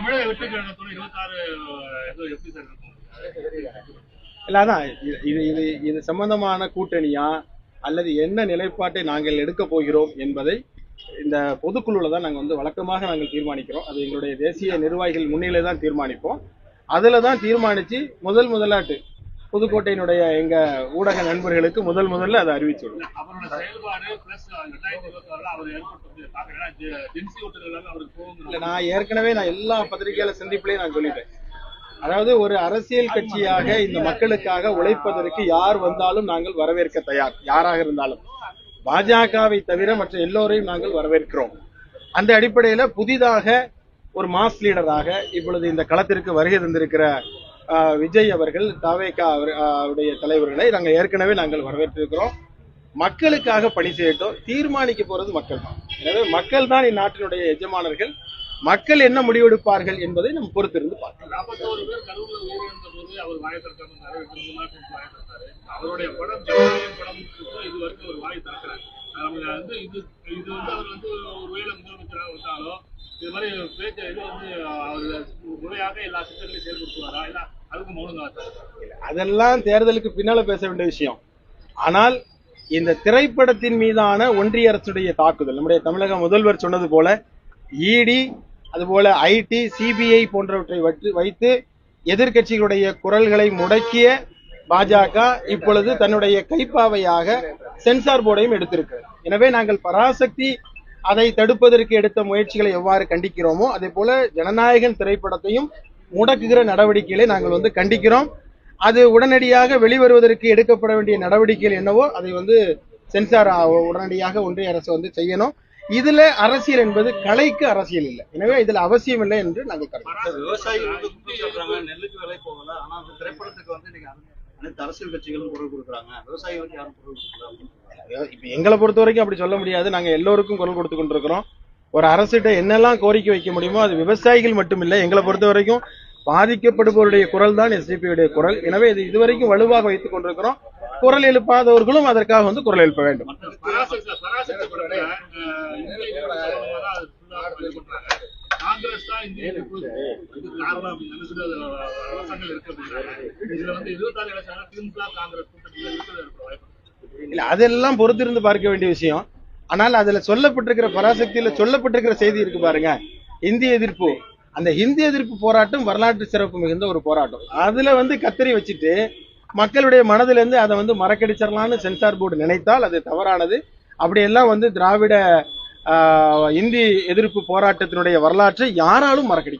தமிழக வெற்றி கழகத்தோட 26 எப்படி சார் இருக்கும்? இல்ல அதான் இது சம்பந்தமான கூட்டணியா அல்லது என்ன நிலைப்பாட்டை நாங்கள் எடுக்க போகிறோம் என்பதை இந்த பொதுக்குழுல தான் நாங்கள் வழக்கமாக நாங்கள் தீர்மானிக்கிறோம். அது எங்களுடைய தேசிய நிர்வாகிகள் முன்னிலை தான் தீர்மானிப்போம். அதுல தான் தீர்மானிச்சு முதலாட்டு புதுக்கோட்டையினுடைய எங்க ஊடக நண்பர்களுக்கு முதல்ல அதை அறிவிச்சிடும். அவரோட செயல்பாடு பிளஸ் 2026 அவர் ஏற்படுத்த நான் ஏற்கனவே எல்லா பத்திரிகையாளர் சந்திப்புலையும் நான் சொல்லிட்டேன். அதாவது ஒரு அரசியல் கட்சியாக இந்த மக்களுக்காக உழைப்பதற்கு யார் வந்தாலும் நாங்கள் வரவேற்க தயார். யாராக இருந்தாலும் பாஜகவை தவிர மற்ற எல்லோரையும் நாங்கள் வரவேற்கிறோம். அந்த அடிப்படையில புதிதாக ஒரு மாஸ் லீடராக இப்பொழுது இந்த களத்திற்கு வருகை தந்திருக்கிற விஜய் அவர்கள் தாவேகா அவருடைய தலைவர்களை நாங்கள் வரவேற்றிருக்கிறோம். மக்களுக்காக பணி செய்யட்டும். தீர்மானிக்க போறது மக்கள் தான். எனவே மக்கள் தான் இந்நாட்டினுடைய எஜமானர்கள். மக்கள் என்ன முடிவெடுப்பார்கள் என்பதை நம்ம பொறுத்திருந்து பார்க்கலாம். 41 பேர் கரூர்ல உயிரிழந்தபோது அவர் வாய் திறக்காம அவருடைய படம் இது வரைக்கும் ஒரு வாய் திறக்கிறார். இது அவர் ஒருவேளை முதலமைச்சராக வந்தாலும் இது மாதிரி பேச்ச அவர் முறையாக எல்லா திட்டங்களையும் செயல்படுத்துவாரா இல்ல அதுக்கு மௌனம் தான்? அதெல்லாம் தேர்தலுக்கு பின்னால பேச வேண்டிய விஷயம். ஆனால் இந்த திரைப்படத்தின் மீதான ஒன்றிய அரசுடைய தாக்குதல், நம்முடைய தமிழக முதல்வர் சொன்னது போல இடி அதுபோல ஐடி சிபிஐ போன்றவற்றை வைத்து எதிர்கட்சிகளுடைய குரல்களை முடக்கிய பாஜக இப்பொழுது தன்னுடைய கைப்பாவையாக சென்சார் போர்டையும் எடுத்திருக்கிறது. எனவே நாங்கள் பராசக்தி அதை தடுப்பதற்கு எடுத்த முயற்சிகளை எவ்வாறு கண்டிக்கிறோமோ அதே போல ஜனநாயகன் திரைப்படத்தையும் முடக்குகிற நடவடிக்கைகளை நாங்கள் கண்டிக்கிறோம். அது உடனடியாக வெளிவருவதற்கு எடுக்கப்பட வேண்டிய நடவடிக்கைகள் என்னவோ அதை சென்சார் உடனடியாக ஒன்றிய அரசு செய்யணும். இதுல அரசியல் என்பது கலைக்கு அரசியல் இல்லை. எனவே இதுல அவசியம் இல்லை என்று நாங்கள் கருதுகிறோம். விவசாயிகள் சொல்றாங்க நெல்லுக்கு விலை போகல, ஆனா அந்த திரைப்படத்துக்கு நீங்க அனைத்து அரசியல் கட்சிகளும் குரல் கொடுக்குறாங்க, விவசாயிகளுக்கு யாரும் குரல் கொடுக்குறாங்க. இப்ப எங்களை பொறுத்த வரைக்கும் அப்படி சொல்ல முடியாது. நாங்க எல்லோருக்கும் குரல் கொடுத்து கொண்டிருக்கிறோம். ஒரு அரசிட்ட என்னெல்லாம் கோரிக்கை வைக்க முடியுமோ அது விவசாயிகள் மட்டும் இல்லை, எங்களை பொறுத்த வரைக்கும் பாதிக்கப்படுபவருடைய குரல் தான் எஸ்டிபியுடைய குரல். எனவே இது இதுவரைக்கும் வலுவாக வைத்துக் கொண்டிருக்கிறோம். குரல் எழுப்பாதவர்களும் அதற்காக குரல் எழுப்ப வேண்டும். இல்ல அதெல்லாம் பொறுத்திருந்து பார்க்க வேண்டிய விஷயம். ஆனால் அதுல சொல்லப்பட்டிருக்கிற பராசக்தியில சொல்லப்பட்டிருக்கிற செய்தி இருக்கு பாருங்க, இந்திய எதிர்ப்பு. அந்த இந்திய எதிர்ப்பு போராட்டம் வரலாற்று சிறப்பு மிகுந்த ஒரு போராட்டம். அதுல கத்தரி வச்சுட்டு மக்களுடைய மனதிலிருந்து அதை மறக்கடிச்சிடலாம்னு சென்சார் போர்டு நினைத்தால் அது தவறானது. அப்படியெல்லாம் திராவிட இந்தி எதிர்ப்பு போராட்டத்தினுடைய வரலாற்றை யாராலும் மறக்கடிக்க